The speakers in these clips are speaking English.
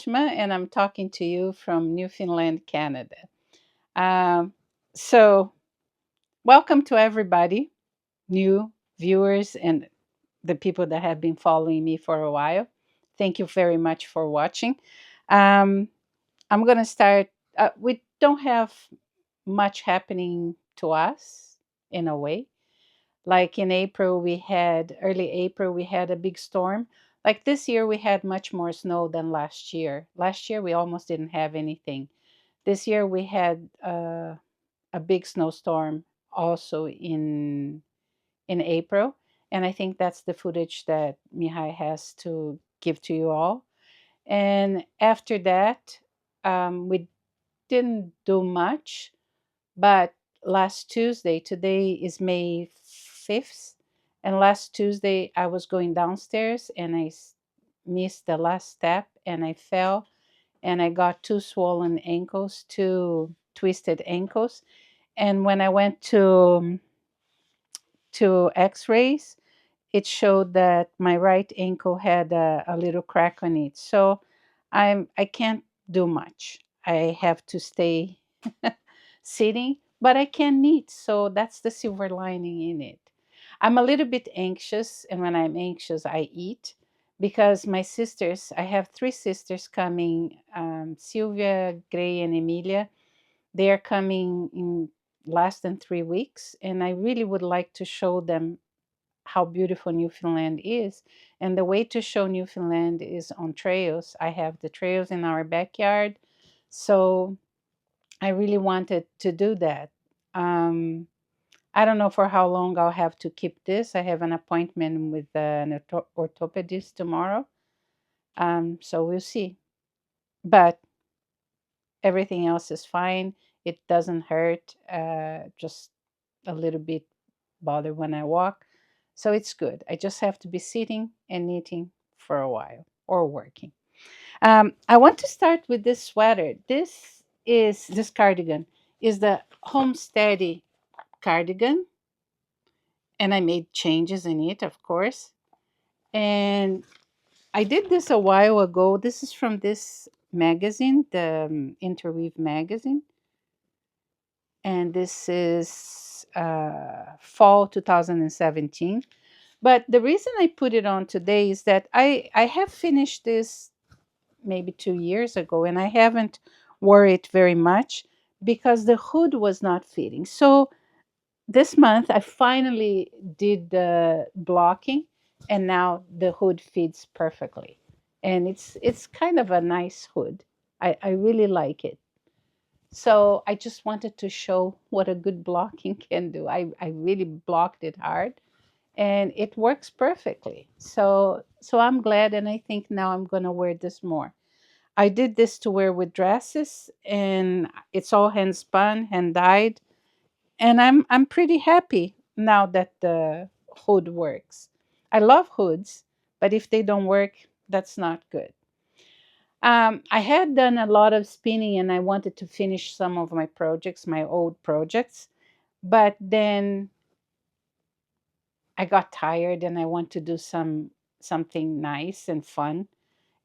Fátima, and I'm talking to you from Newfoundland, Canada. Um, so, welcome to everybody, new viewers, and the people that have been following me for a while. Thank you very much for watching. Um, I'm going to start. We don't have much happening to us in a way. Like in April, early April, we had a big storm. Like this year, we had much more snow than last year. Last year, we almost didn't have anything. This year, we had a big snowstorm also in April, and I think that's the footage that Mihai has to give to you all. And after that, we didn't do much, but last Tuesday, today is May 5th, and last Tuesday I was going downstairs and missed the last step and I fell and I got two swollen ankles, two twisted ankles. And when I went to x-rays, it showed that my right ankle had a little crack on it. So I can't do much. I have to stay sitting, but I can knit. So that's the silver lining in it. I'm a little bit anxious, and when I'm anxious, I eat because my sisters, I have three sisters coming, Sylvia, Gray, and Emilia. They are coming in less than 3 weeks, and I really would like to show them how beautiful Newfoundland is. And the way to show Newfoundland is on trails. I have the trails in our backyard. So I really wanted to do that. Um, I don't know for how long I'll have to keep this. I have an appointment with an orthopedist tomorrow. So we'll see. But everything else is fine. It doesn't hurt, just a little bit bother when I walk. So it's good. I just have to be sitting and knitting for a while or working. I want to start with this sweater. This cardigan is the Homesteady cardigan, and I made changes in it, of course. And I did this a while ago. This is from this magazine, the Interweave magazine, and this is fall 2017. But the reason I put it on today is that I have finished this maybe 2 years ago, and I haven't wore it very much because the hood was not fitting. So this month I finally did the blocking, and now the hood fits perfectly, and it's kind of a nice hood. I really like it. So I just wanted to show what a good blocking can do. I really blocked it hard and it works perfectly. So I'm glad, and I think now I'm going to wear this more. I did this to wear with dresses, and it's all hand spun, hand dyed, and I'm pretty happy now that the hood works. I love hoods, but if they don't work, that's not good. I had done a lot of spinning, and I wanted to finish some of my projects, my old projects, but then I got tired and I want to do something nice and fun.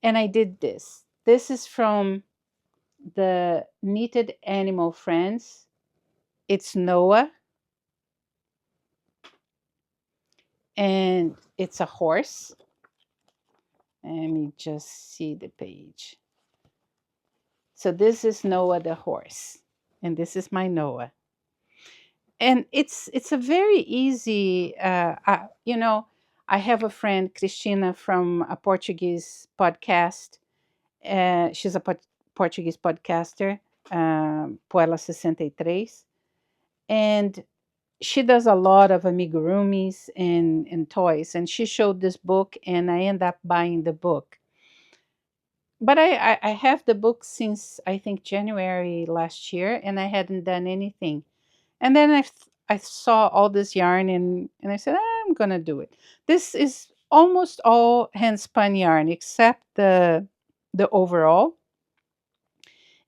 And I did this. This is from the Knitted Animal Friends. It's Noah, and it's a horse. Let me just see the page. So this is Noah the horse, and this is my Noah. And it's a very easy. I have a friend, Cristina, from a Portuguese podcast. She's a Portuguese podcaster, Poela 63, and she does a lot of amigurumis and toys. And she showed this book, and I end up buying the book. But I have the book since I think January last year, and I hadn't done anything. And then I saw all this yarn, and I said, I'm going to do it. This is almost all hand spun yarn except the overall.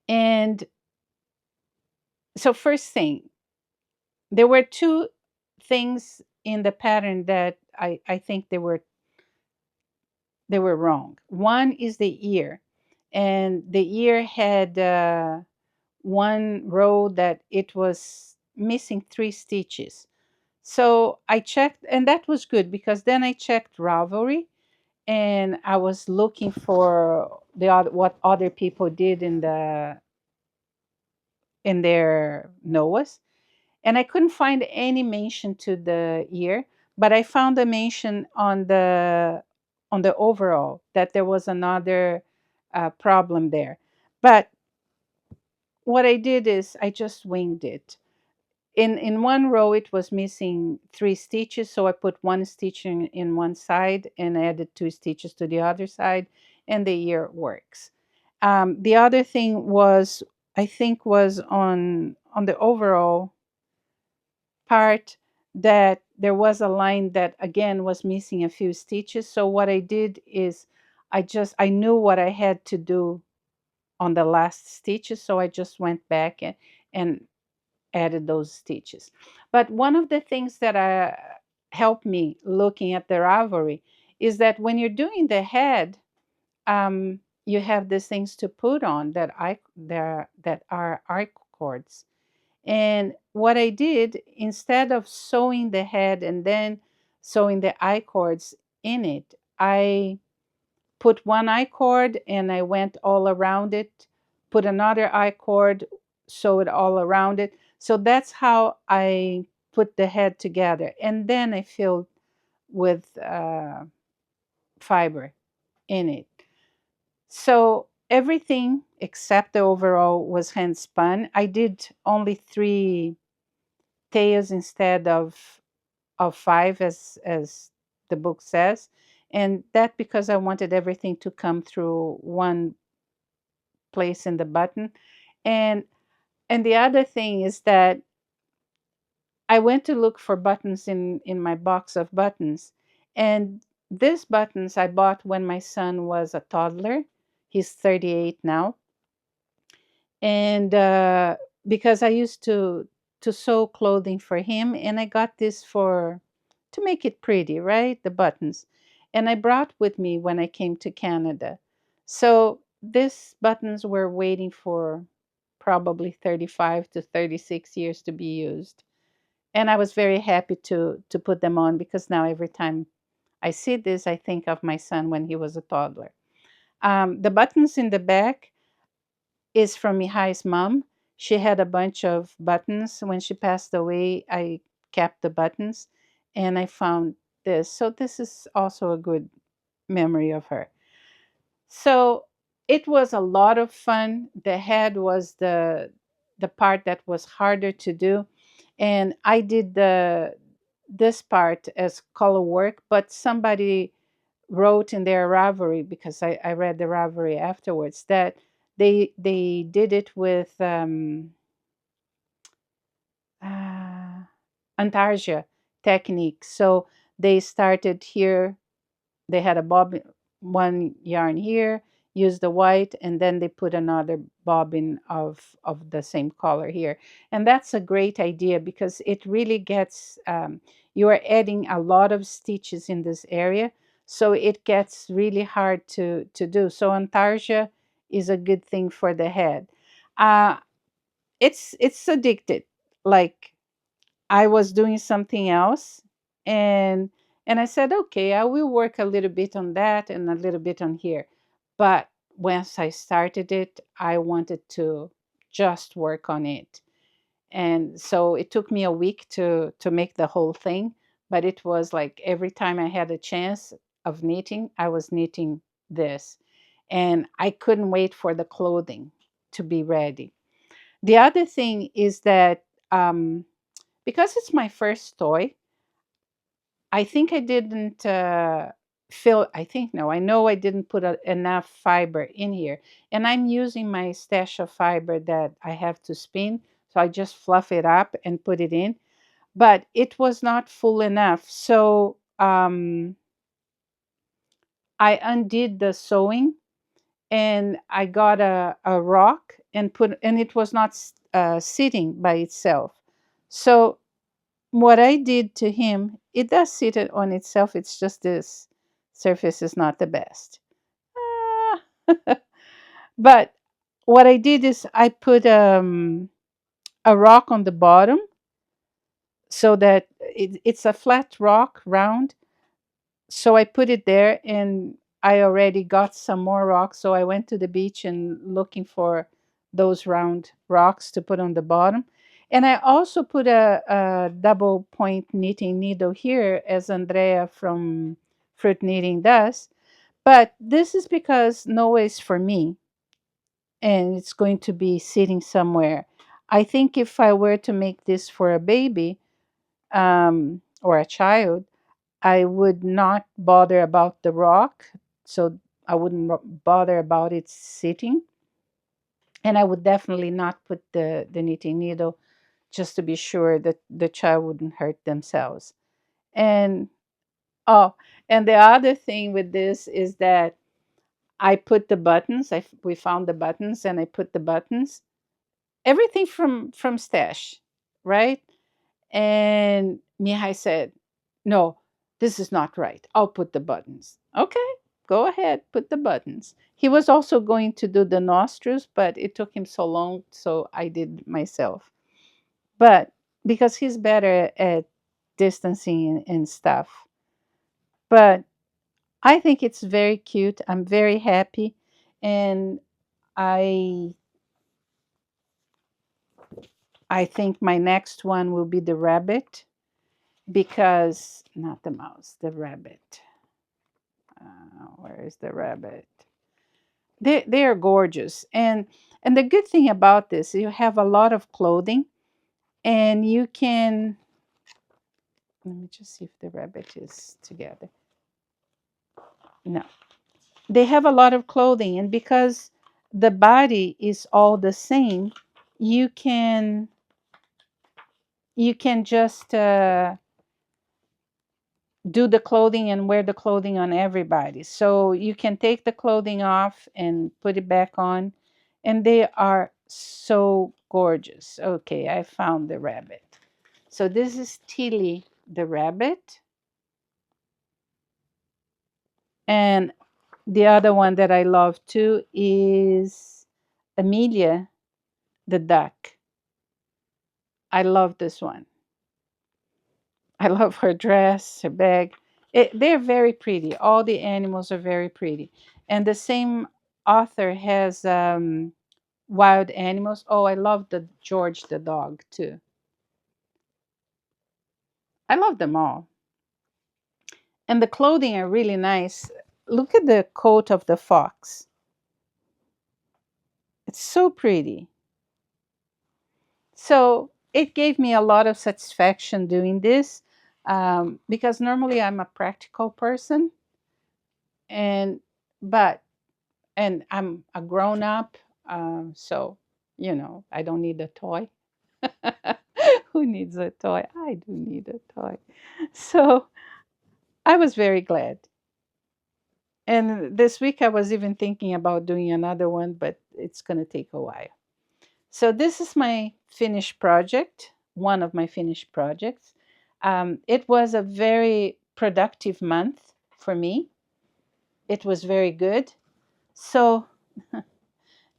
And so first thing, there were two things in the pattern that I think they were wrong. One is the ear. and the ear had one row that it was missing 3 stitches. So I checked, and that was good because then I checked Ravelry, and I was looking for what other people did in their Noahs, and I couldn't find any mention to the ear, but I found a mention on the overall that there was another problem there. But what I did is I just winged it. In one row it was missing 3 stitches, so I put one stitch in one side and added 2 stitches to the other side, and the ear works. The other thing was, I think, was on the overall part, that there was a line that again was missing a few stitches. So what I did is I knew what I had to do on the last stitches, so I just went back and added those stitches. But one of the things that helped me looking at the Ravelry is that when you're doing the head, you have these things to put on that are arc cords. And what I did, instead of sewing the head and then sewing the I cords in it, I put one I cord and I went all around it, put another I cord, sew it all around it. So that's how I put the head together. And then I filled with fiber in it. So everything except the overall was hand spun. I did only 3 tails instead of 5, as the book says, and that because I wanted everything to come through one place in the button. And and the other thing is that I went to look for buttons in my box of buttons, and these buttons I bought when my son was a toddler. He's 38 now. And because I used to sew clothing for him, and I got this for to make it pretty, right? The buttons. And I brought with me when I came to Canada. So these buttons were waiting for probably 35 to 36 years to be used. And I was very happy to put them on, because now every time I see this, I think of my son when he was a toddler. The buttons in the back is from Mihai's mom. She had a bunch of buttons. When she passed away, I kept the buttons, and I found this. So this is also a good memory of her. So it was a lot of fun. The head was the part that was harder to do, and I did this part as color work, but somebody wrote in their Ravelry, because I read the Ravelry afterwards, that they did it with uh, Antargia technique. So they started here, they had a bobbin, one yarn here, used the white, and then they put another bobbin of the same color here. And that's a great idea, because it really gets, you are adding a lot of stitches in this area, so it gets really hard to do. So Antargia is a good thing for the head. uh, it's addicted. Like, I was doing something else, and I said, okay, I will work a little bit on that and a little bit on here. But once I started it, I wanted to just work on it. And so it took me a week to make the whole thing, but it was like every time I had a chance of knitting, I was knitting this. And I couldn't wait for the clothing to be ready. The other thing is that because it's my first toy, I think I didn't I think, no, I know I didn't put enough fiber in here. And I'm using my stash of fiber that I have to spin. So I just fluff it up and put it in. But it was not full enough. So I undid the sewing, and I got a rock and and it was not sitting by itself. So what I did to him, it does sit it on itself. It's just this surface is not the best. Ah, But what I did is I put a rock on the bottom so that it's a flat rock, round. So I put it there, and I already got some more rocks. So I went to the beach and looking for those round rocks to put on the bottom. And I also put a double point knitting needle here, as Andrea from Fruit Knitting does. But this is because Noah is for me, and it's going to be sitting somewhere. I think if I were to make this for a baby, or a child, I would not bother about the rock. So I wouldn't bother about it sitting. And I would definitely not put the knitting needle, just to be sure that the child wouldn't hurt themselves. And oh, and the other thing with this is that I put the buttons. We found the buttons, and I put the buttons. Everything from stash, right? And Mihai said, "No, this is not right. I'll put the buttons." Okay, go ahead, put the buttons. He was also going to do the nostrils, but it took him so long, so I did myself. But because he's better at distancing and stuff. But I think it's very cute. I'm very happy. And I I think my next one will be the rabbit, because not the mouse, the rabbit. Where is the rabbit? They are gorgeous, and the good thing about this, you have a lot of clothing, and you can. Let me just see if the rabbit is together. No, they have a lot of clothing, and because the body is all the same, you can just do the clothing and wear the clothing on everybody. So you can take the clothing off and put it back on, and they are so gorgeous. Okay, I found the rabbit. So this is Tilly the rabbit, and the other one that I love too is Amelia the duck. I love this one. I love her dress, her bag. They're very pretty. All the animals are very pretty. And the same author has wild animals. Oh, I love the George the dog too. I love them all. And the clothing are really nice. Look at the coat of the fox. It's so pretty. So it gave me a lot of satisfaction doing this, because normally I'm a practical person, and but and I'm a grown up, so I don't need a toy. Who needs a toy? I do need a toy. So I was very glad. And this week I was even thinking about doing another one, but it's going to take a while. So this is my finished project, one of my finished projects. It was a very productive month for me. It was very good. So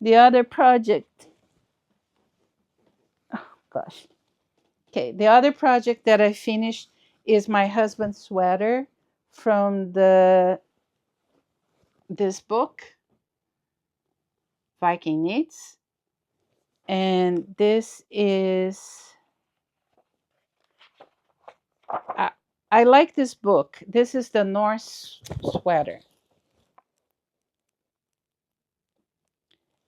the other project, gosh. Okay, the other project that I finished is my husband's sweater from the this book, Viking Knits. And this is I, I like this book. This is the Norse sweater.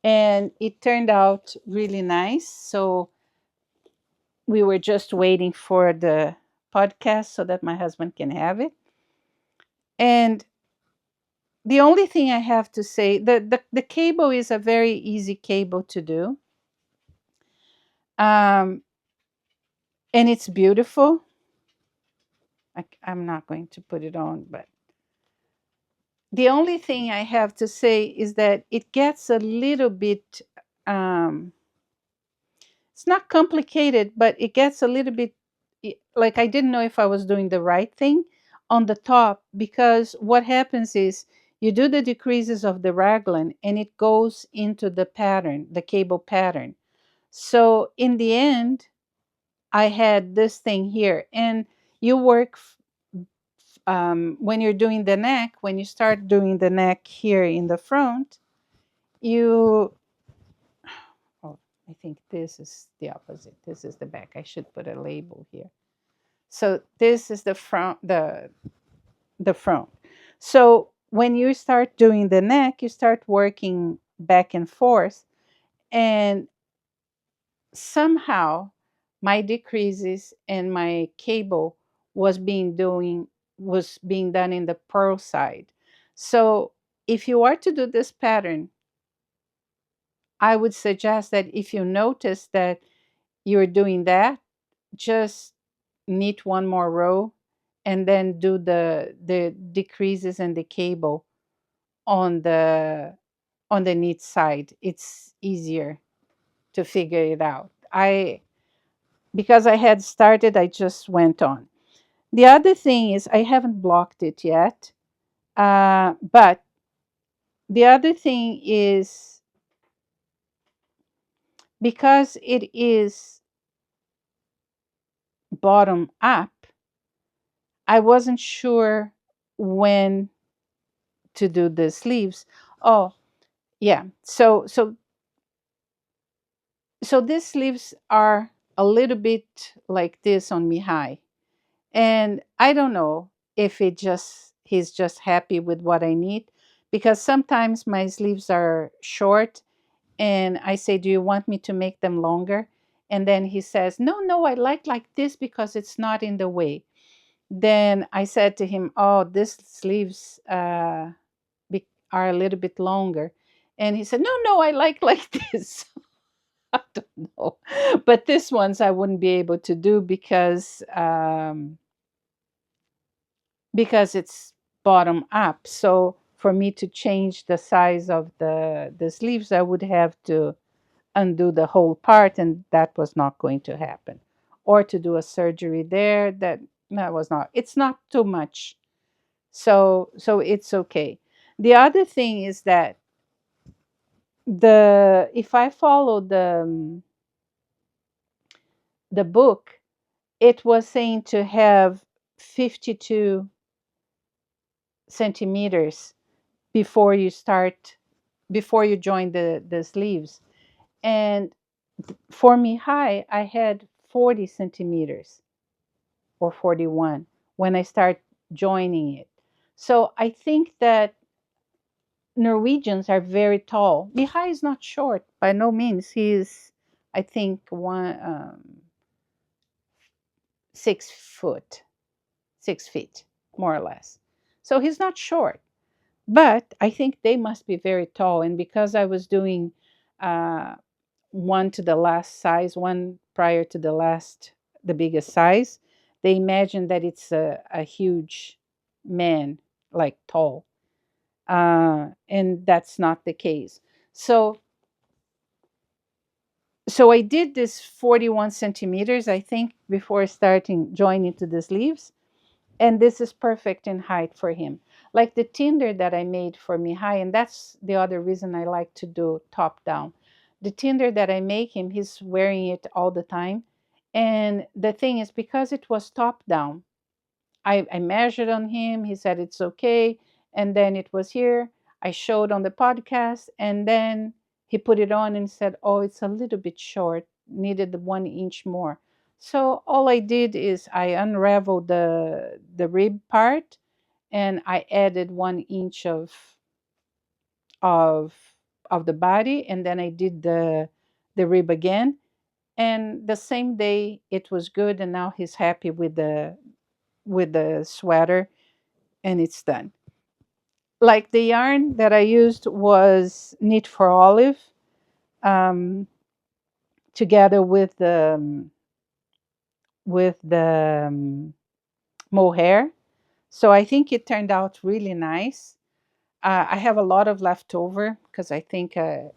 And it turned out really nice. So we were just waiting for the podcast so that my husband can have it. And the only thing I have to say, the cable is a very easy cable to do. Um, and it's beautiful. I'm not going to put it on, but the only thing I have to say is that it gets a little bit, um, it's not complicated, but it gets a little bit like I didn't know if I was doing the right thing on the top, because what happens is You do the decreases of the raglan and it goes into the pattern, the cable pattern. So in the end, I had this thing here. And you work when you're doing the neck, when you start doing the neck here in the front, you, oh, I think this is the opposite. This is the back. I should put a label here. So this is the front, the front. So when you start doing the neck, you start working back and forth, and somehow my decreases and my cable was being done in the pearl side. So if you are to do this pattern, I would suggest that if you notice that you're doing that, just knit one more row and then do the decreases and the cable on the knit side. It's easier to figure it out. I Because I had started, I just went on. The other thing is I haven't blocked it yet, but the other thing is because it is bottom up, I wasn't sure when to do the sleeves. Oh, yeah. So these sleeves are a little bit like this on me high. And I don't know if he's just happy with what I need, because sometimes my sleeves are short and I say, "Do you want me to make them longer?" And then he says, "No, no, I like this because it's not in the way." Then I said to him, "Oh, these sleeves are a little bit longer." And he said, "No, no, I like this." I don't know. But this ones I wouldn't be able to do because it's bottom up. So for me to change the size of the sleeves, I would have to undo the whole part, and that was not going to happen. Or to do a surgery there, that was not. It's not too much, so it's okay. The other thing is that the if I follow the book, it was saying to have 52 centimeters before before you join the sleeves. And for me high, I had 40 centimeters or 41 when I start joining it. So I think that Norwegians are very tall. Mihai is not short by no means. He's, I think, 6 foot, 6 feet, more or less. So he's not short. But I think they must be very tall. And because I was doing uh, one to the last size, one prior to the biggest size, they imagine that it's a huge man, like tall. And that's not the case. So, so I did this 41 centimeters, I think, before starting joining to the sleeves. And this is perfect in height for him. Like the tinder that I made for Mihai, and that's the other reason I like to do top down. The tinder that I make him, he's wearing it all the time. And the thing is, because it was top down, I measured on him. He said it's okay. And then it was here. I showed on the podcast. And then he put it on and said, "Oh, it's a little bit short, needed 1 inch more." So all I did is I unraveled the rib part and I added 1 inch of of the body, and then I did the rib again. And the same day it was good, and now he's happy with the sweater, and it's done. Like the yarn that I used was Knit for Olive, um, together with the mohair. So I think it turned out really nice. I have a lot of leftover because I think I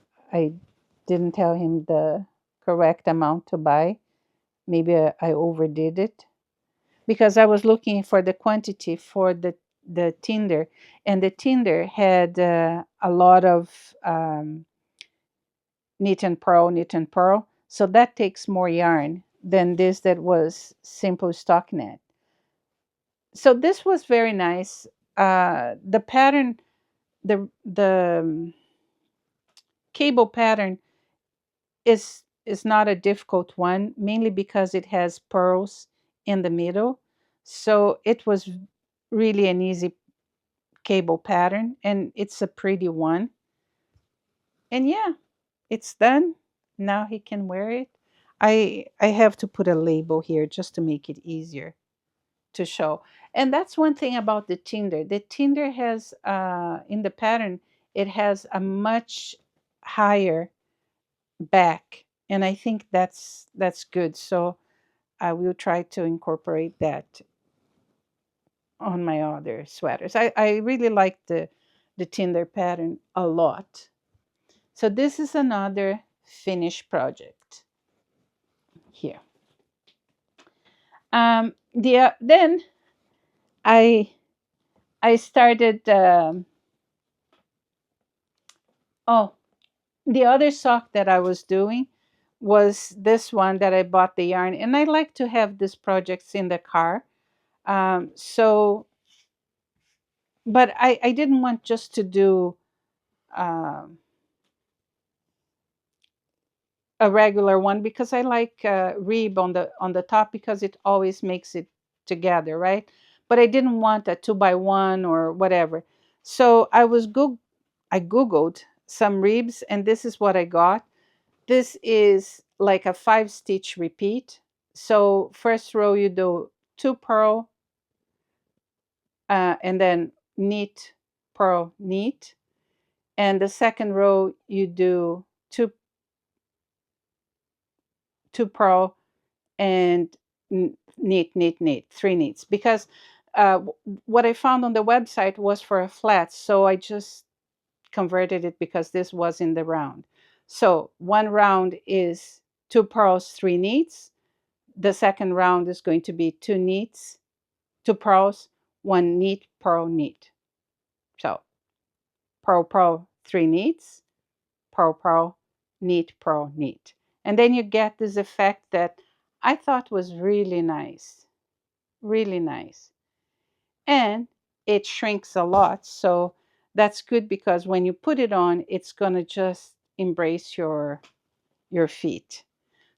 didn't tell him the correct amount to buy. Maybe I overdid it because I was looking for the quantity for the tinder, and the tinder had a lot of knit and purl. So that takes more yarn than this that was simple stockinette. So this was very nice. The pattern, the cable pattern is not a difficult one, mainly because it has pearls in the middle. So it was really an easy cable pattern, and it's a pretty one. And yeah, it's done. Now he can wear it. I have to put a label here just to make it easier to show. And that's one thing about the Tinder. The Tinder has in the pattern, it has a much higher back, and I think that's good. So I will try to incorporate that on my other sweaters. I really like the Tinder pattern a lot. So this is another finished project here. Then I I started. Oh, the other sock that I was doing was this one that I bought the yarn, and I like to have these projects in the car. So, but I didn't want just to do um, a regular one because I like rib on the top because it always makes it together, right? But I didn't want a 2x1 or whatever. So I googled some ribs, and this is what I got. This is like a 5 stitch repeat. So first row you do 2 purl, and then knit, purl, knit, and the second row you do two purl and knit, knit, knit, 3 knits. Because what I found on the website was for a flat, so I just converted it because this was in the round. So one round is 2 purls, 3 knits. The second round is going to be 2 knits, 2 purls, 1 knit, purl, knit. So purl, purl, 3 knits, purl, purl, knit, purl, knit. And then you get this effect that I thought was really nice, really nice. And it shrinks a lot. So that's good because when you put it on, it's going to just embrace your feet.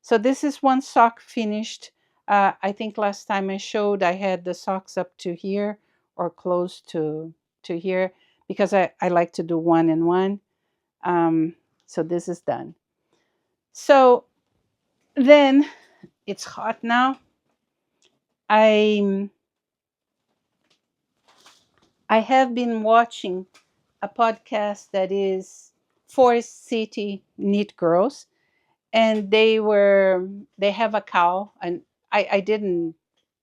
So this is one sock finished. I think last time I showed I had the socks up to here or close to here because I like to do one and one. So this is done. So then it's hot now. I I have been watching a podcast that is Forest City Knit Girls, and they have a cow, and I didn't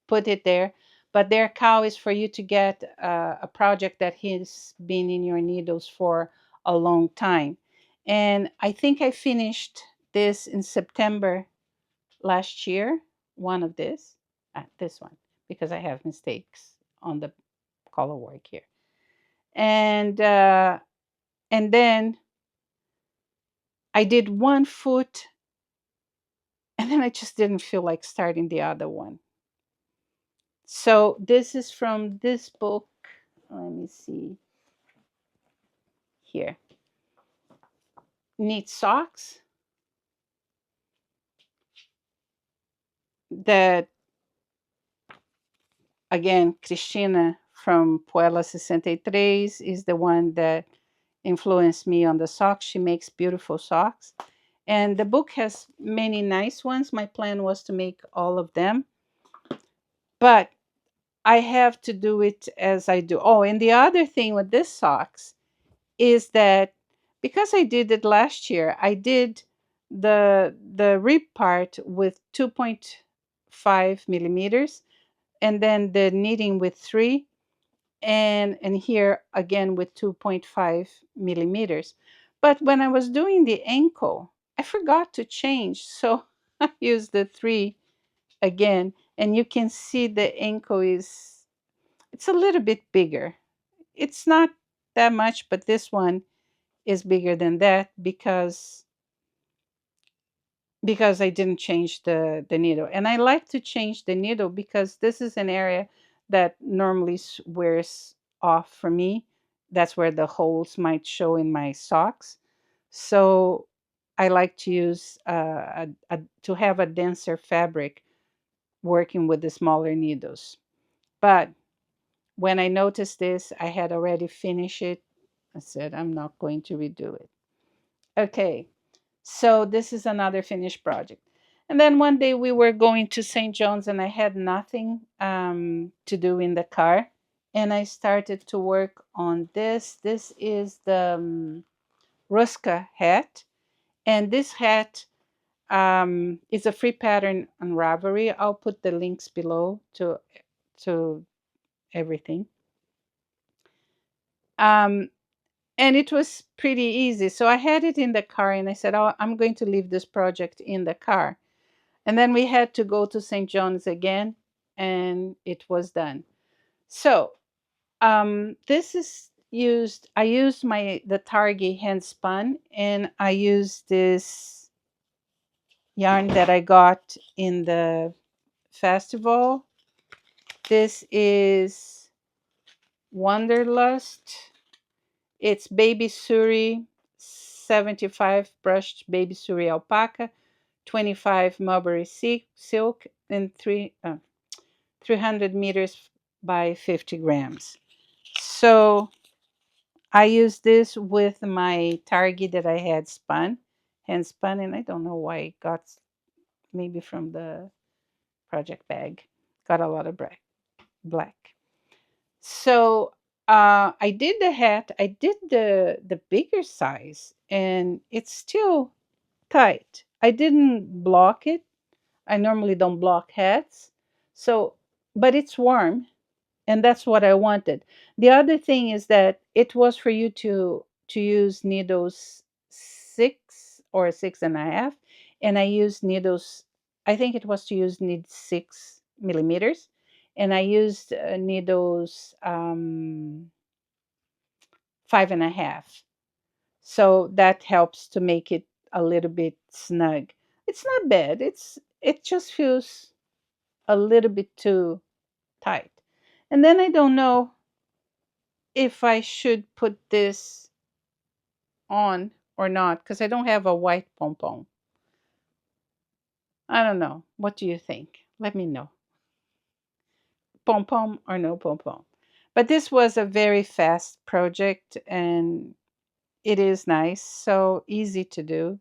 put it there, but their cow is for you to get a project that has been in your needles for a long time. And I think I finished this in September last year, one of this one, because I have mistakes on the color work here. And and then I did one foot, and then I just didn't feel like starting the other one. So this is from this book. Let me see here. Knit socks that, again, Cristina from Puella 63 is the one that influenced me on the socks. She makes beautiful socks. And the book has many nice ones. My plan was to make all of them, but I have to do it as I do. Oh, and the other thing with this socks is that because I did it last year, I did the rib part with 2.5 millimeters, and then the knitting with 3, and here again with 2.5 millimeters. But when I was doing the ankle, I forgot to change, so I used the 3 again, and you can see the ankle is It's a little bit bigger. It's not that much, but this one is bigger than that because I didn't change the needle. And I like to change the needle because this is an area that normally wears off for me. That's where the holes might show in my socks. So I like to use to have a denser fabric working with the smaller needles. But when I noticed this, I had already finished it. I said, I'm not going to redo it. Okay, so this is another finished project. And then one day we were going to St. John's and I had nothing to do in the car. And I started to work on this. This is the Ruska hat. And this hat is a free pattern on Ravelry. I'll put the links below to everything. Um, and it was pretty easy. So I had it in the car and I said, oh, I'm going to leave this project in the car. And then we had to go to St. John's again, and it was done. So this is used. I used the Targi hand spun, and I used this yarn that I got in the festival. This is Wanderlust. It's baby suri, 75 brushed baby suri alpaca, 25 mulberry silk, and 300 meters by 50 grams. So I used this with my Targi that I had hand spun, and I don't know why it got, maybe from the project bag, got a lot of black. So I did the hat. I did the bigger size, and it's still tight. I didn't block it. I normally don't block hats. So, but it's warm, and that's what I wanted. The other thing is that it was for you to use needles 6 or 6.5, and I used needles. I think it was to use need 6 millimeters, and I used needles 5.5. So that helps to make it a little bit snug. It's not bad. It just feels a little bit too tight. And then I don't know if I should put this on or not because I don't have a white pom pom. I don't know. What do you think? Let me know. Pom pom or no pom pom. But this was a very fast project and it is nice, so easy to do.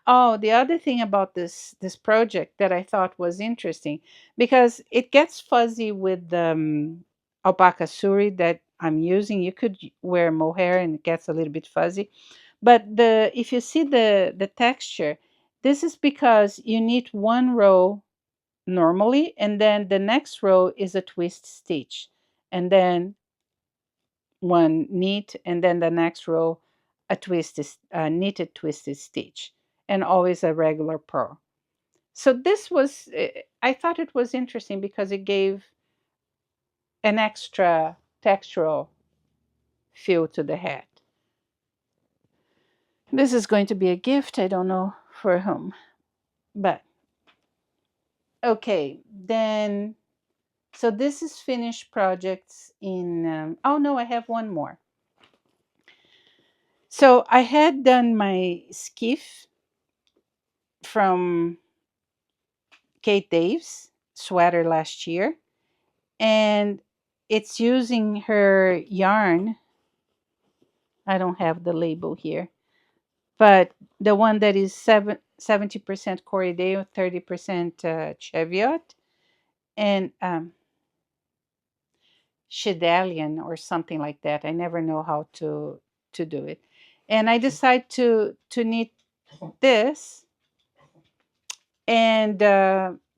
Oh, the other thing about this project that I thought was interesting, because it gets fuzzy with the alpaca suri that I'm using. You could wear mohair and it gets a little bit fuzzy. But if you see the texture, this is because you need one row normally, and then the next row is a twist stitch, and then one knit, and then the next row a knitted twisted stitch, and always a regular purl. So this was, I thought it was interesting because it gave an extra textural feel to the hat. This is going to be a gift. I don't know for whom, but okay. Then, so this is finished projects in. Oh no, I have one more. So I had done my skiff from Kate Dave's sweater last year, and it's using her yarn. I don't have the label here, but the one that is 70% Corriedale, 30% Cheviot, and Shedalian or something like that. I never know how to do it. And I decide to knit this, and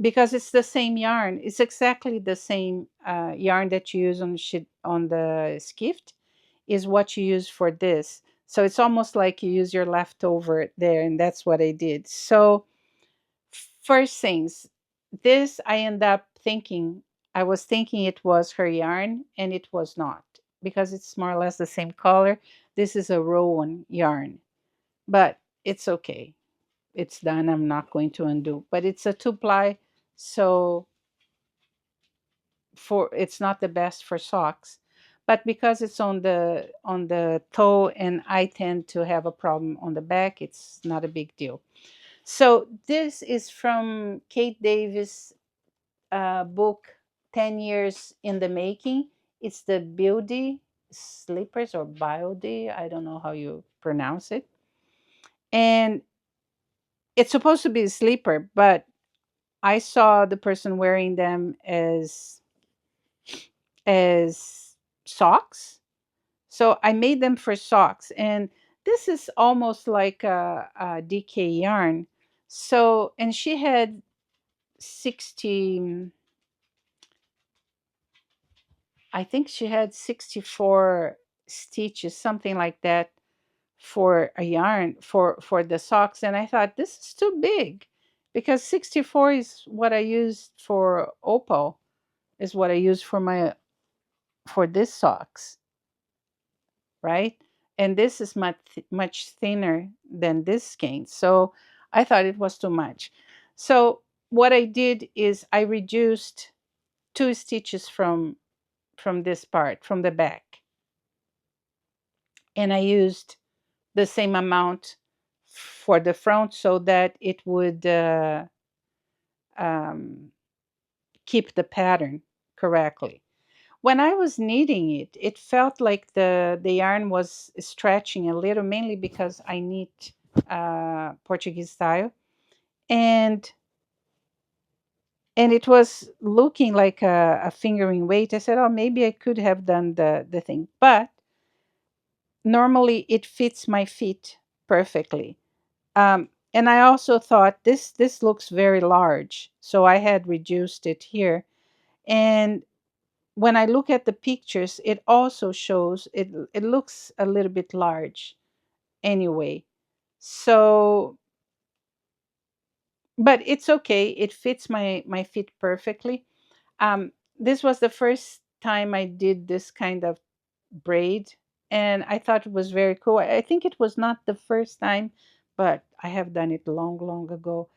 because it's the same yarn, it's exactly the same yarn that you use on the skift is what you use for this. So it's almost like you use your leftover there, and that's what I did. So first things, this I end up thinking I was thinking it was her yarn, and it was not, because it's more or less the same color. This is a Rowan yarn, but it's okay. It's done. I'm not going to undo. But it's a two ply, so for it's not the best for socks. But because it's on the toe, and I tend to have a problem on the back, it's not a big deal. So this is from Kate Davis' book, 10 Years in the Making. It's the Beauty Slippers, or Biode, I don't know how you pronounce it. And it's supposed to be a sleeper, but I saw the person wearing them as socks. So I made them for socks. And this is almost like a DK yarn. So, and she had 60, I think she had 64 stitches, something like that, for a yarn for the socks. And I thought this is too big, because 64 is what I used for opal, is what I use for my for this socks, right? And this is much thinner than this skein. So I thought it was too much. So what I did is I reduced 2 stitches from this part, from the back, and I used the same amount for the front, so that it would um, keep the pattern correctly. When I was knitting it, it felt like the yarn was stretching a little, mainly because I knit Portuguese style, and it was looking like a fingering weight. I said, oh, maybe I could have done the thing, but normally it fits my feet perfectly. And I also thought this looks very large, so I had reduced it here. And when I look at the pictures, it also shows it looks a little bit large anyway. So, but it's okay. It fits my feet perfectly. This was the first time I did this kind of braid, and I thought it was very cool. I think it was not the first time, but I have done it long, long ago.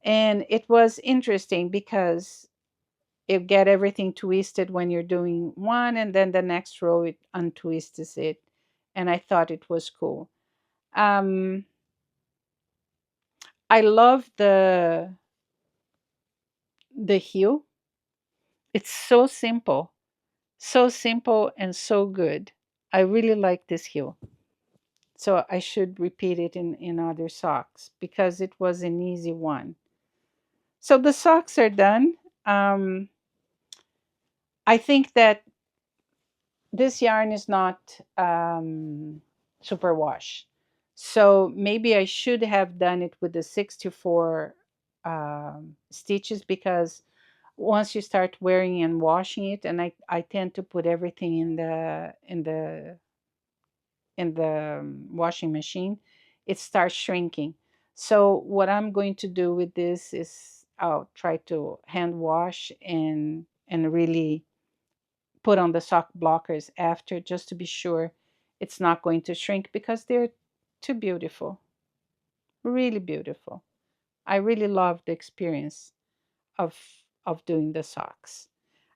And it was interesting because it get everything twisted when you're doing one, and then the next row it untwists it. And I thought it was cool. um I love the heel. It's so simple and so good. I really like this heel, so I should repeat it in other socks, because it was an easy one. So the socks are done. I think that this yarn is not superwash. So maybe I should have done it with the 64 stitches, because once you start wearing and washing it, and I tend to put everything in the washing machine, it starts shrinking. So what I'm going to do with this is I'll try to hand wash and really put on the sock blockers after, just to be sure it's not going to shrink, because they're too beautiful, really beautiful. I really love the experience of doing the socks.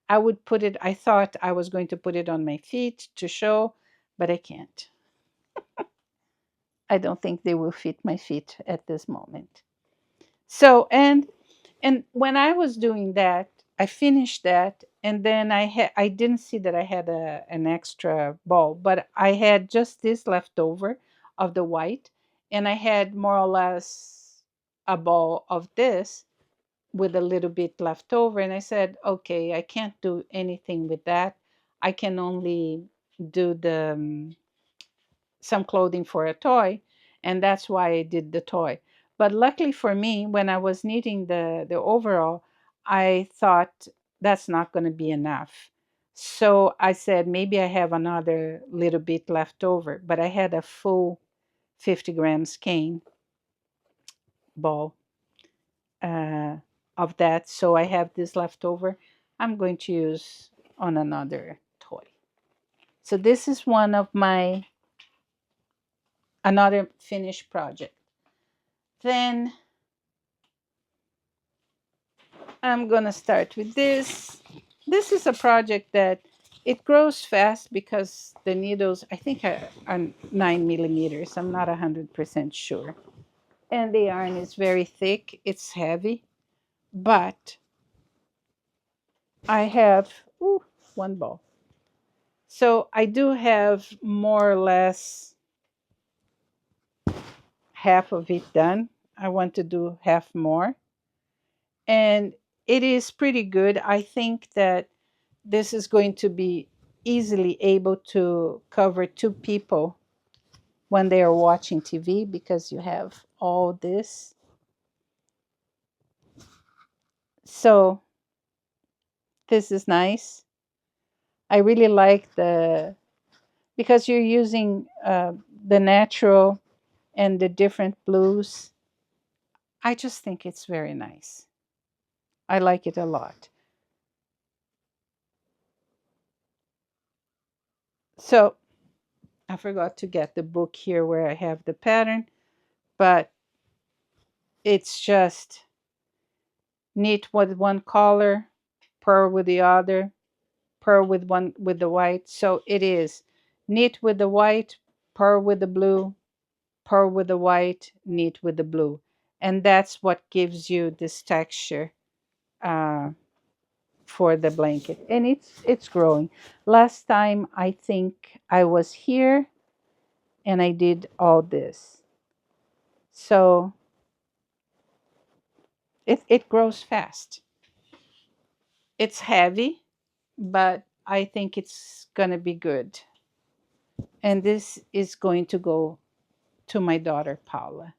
I thought I was going to put it on my feet to show, but I can't. I don't think they will fit my feet at this moment. So, and when I was doing that, I finished that, and then I didn't see that I had an extra ball, but I had just this left over of the white, and I had more or less a ball of this with a little bit left over, and I said, okay, I can't do anything with that. I can only do the some clothing for a toy, and that's why I did the toy. But luckily for me, when I was knitting the overall, I thought that's not going to be enough. So I said maybe I have another little bit left over, but I had a full 50 grams cane ball uh, of that, so I have this left over. I'm going to use on another toy. So this is one of my another finished project. Then I'm gonna start with this. This is a project that it grows fast because the needles I think are 9 millimeters. I'm not 100% sure, and the yarn is very thick. It's heavy, but I have one ball. So I do have more or less half of it done. I want to do half more. And it is pretty good. I think that this is going to be easily able to cover two people when they are watching TV because you have all this. So this is nice. I really like because you're using the natural and the different blues. I just think it's very nice. I like it a lot. So I forgot to get the book here where I have the pattern, but it's just knit with one color, purl with the other, purl with one with the white. So it is knit with the white, purl with the blue, purl with the white, knit with the blue. And that's what gives you this texture uh, for the blanket. And it's growing. Last time I think I was here and I did all this. So it grows fast. It's heavy, but I think it's gonna be good. And this is going to go to my daughter Paula.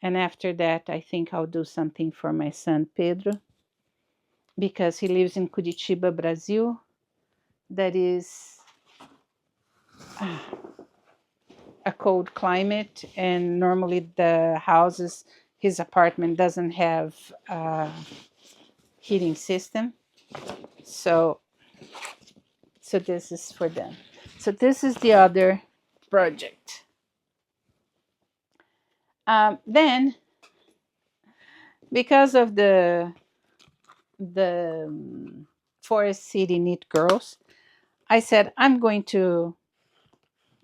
And after that, I think I'll do something for my son Pedro because he lives in Curitiba, Brazil. That is a cold climate, and normally the houses, his apartment doesn't have a heating system. So this is for them. So this is the other project. Then, because of the Forest City Knit Girls, I said I'm going to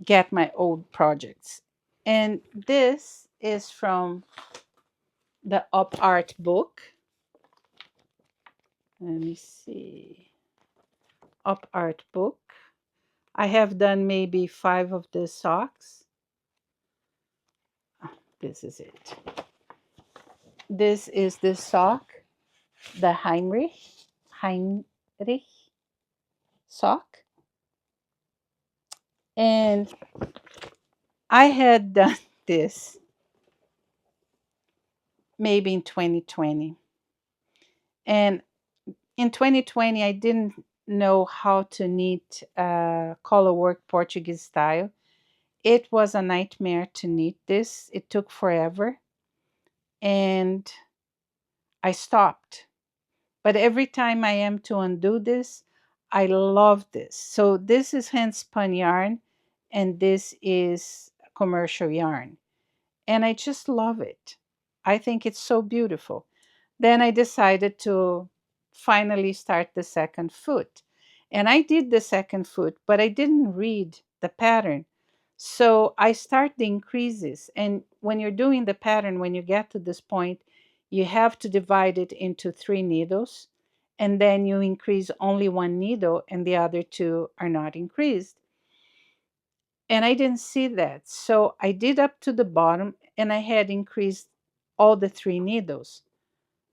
get my old projects, and this is from the Op Art book. Let me see, Op Art book. I have done maybe 5 of the socks. This is it. This is the sock, the Heinrich sock. And I had done this maybe in 2020. And in 2020, I didn't know how to knit color work Portuguese style. It was a nightmare to knit this. It took forever. And I stopped. But every time I am to undo this, I love this. So this is hand spun yarn, and this is commercial yarn. And I just love it. I think it's so beautiful. Then I decided to finally start the second foot. And I did the second foot, but I didn't read the pattern. So I start the increases. And when you're doing the pattern, when you get to this point, you have to divide it into 3 needles. And then you increase only 1 needle and the other 2 are not increased. And I didn't see that. So I did up to the bottom and I had increased all the 3 needles.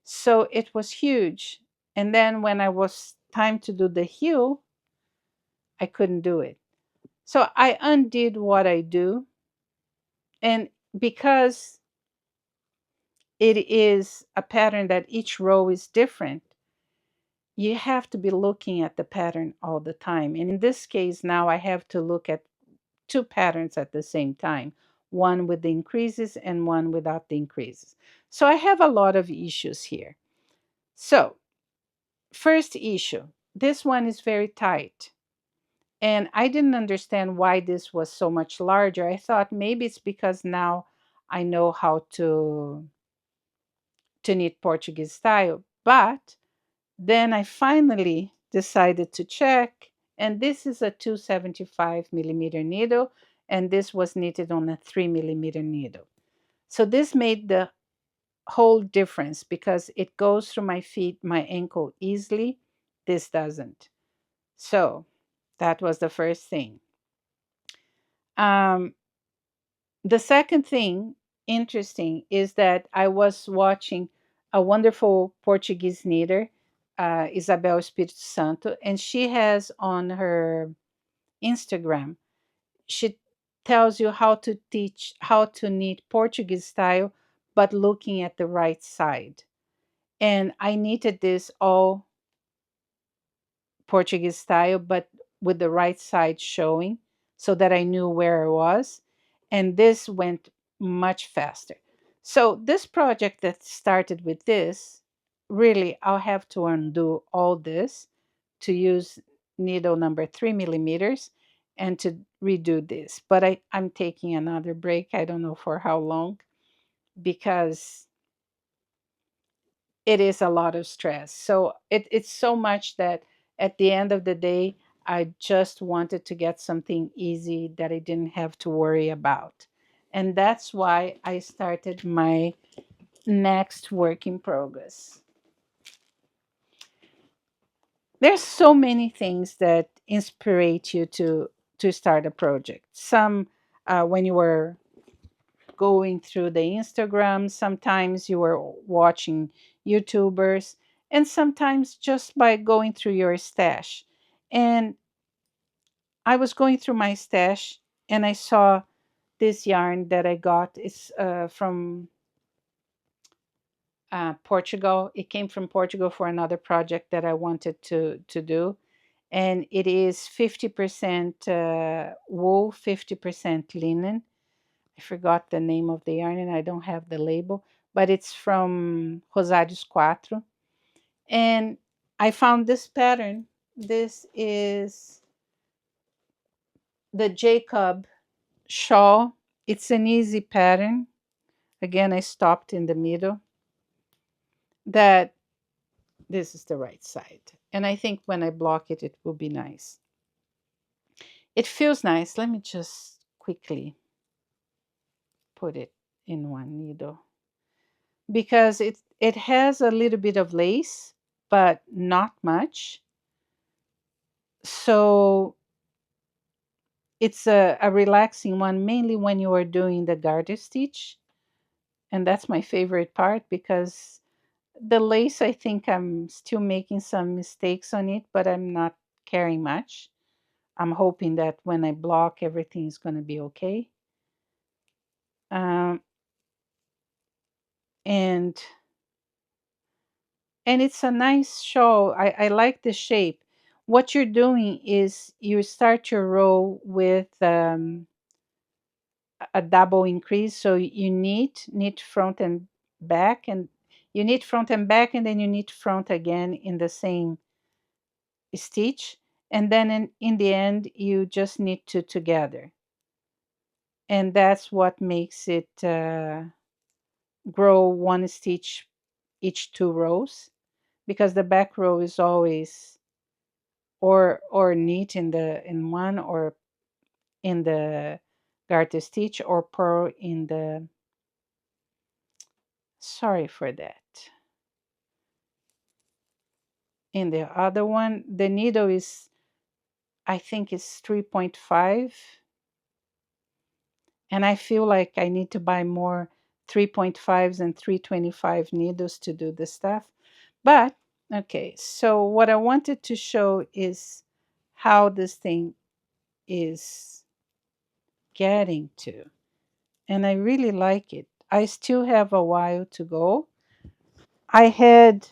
So it was huge. And then when I was time to do the heel, I couldn't do it. So I undid what I do. And because it is a pattern that each row is different, you have to be looking at the pattern all the time. And in this case, now I have to look at 2 patterns at the same time, one with the increases and one without the increases. So I have a lot of issues here. So First issue, this one is very tight. And I didn't understand why this was so much larger. I thought maybe it's because now I know how to knit Portuguese style. But then I finally decided to check, and this is a 275 millimeter needle, and this was knitted on a 3 millimeter needle. So this made the whole difference because it goes through my feet, my ankle easily. This doesn't. So that was the first thing. Um, the second thing, interesting, is that I was watching a wonderful Portuguese knitter, Isabel Espírito Santo, and she has on her Instagram, she tells you how to teach, how to knit Portuguese style, but looking at the right side. And I knitted this all Portuguese style, but with the right side showing so that I knew where I was. And this went much faster. So, this project that started with this, really, I'll have to undo all this to use needle number 3 millimeters and to redo this. But I'm taking another break. I don't know for how long because it is a lot of stress. So it's so much that at the end of the day, I just wanted to get something easy that I didn't have to worry about. And that's why I started my next work in progress. There's so many things that inspire you to start a project. Some when you were going through the Instagram, sometimes you were watching YouTubers, and sometimes just by going through your stash. And I was going through my stash and I saw this yarn that I got. It's from Portugal. It came from Portugal for another project that I wanted to do. And it is 50% wool, 50% linen. I forgot the name of the yarn and I don't have the label, but it's from Rosarios Quatro. And I found this pattern. This is the Jacob shawl. It's an easy pattern. Again, I stopped in the middle. That this is the right side. And I think when I block it, it will be nice. It feels nice. Let me just quickly put it in one needle because it has a little bit of lace, but not much. So it's a relaxing one, mainly when you are doing the garter stitch. And that's my favorite part because the lace, I think I'm still making some mistakes on it, but I'm not caring much. I'm hoping that when I block, everything is going to be okay. Um, and and it's a nice shawl. I like the shape. What you're doing is you start your row with a double increase. So you knit front and back, and you knit front and back, and then you knit front again in the same stitch. And then in the end, you just knit two together. And that's what makes it grow one stitch each two rows because the back row is always or knit in one or in the garter stitch or purl in the sorry for that in the other one. The needle is, I think, is 3.5, and I feel like I need to buy more 3.5s and 325 needles to do the stuff. But okay, so what I wanted to show is how this thing is getting to, and I really like it. I still have a while to go. I had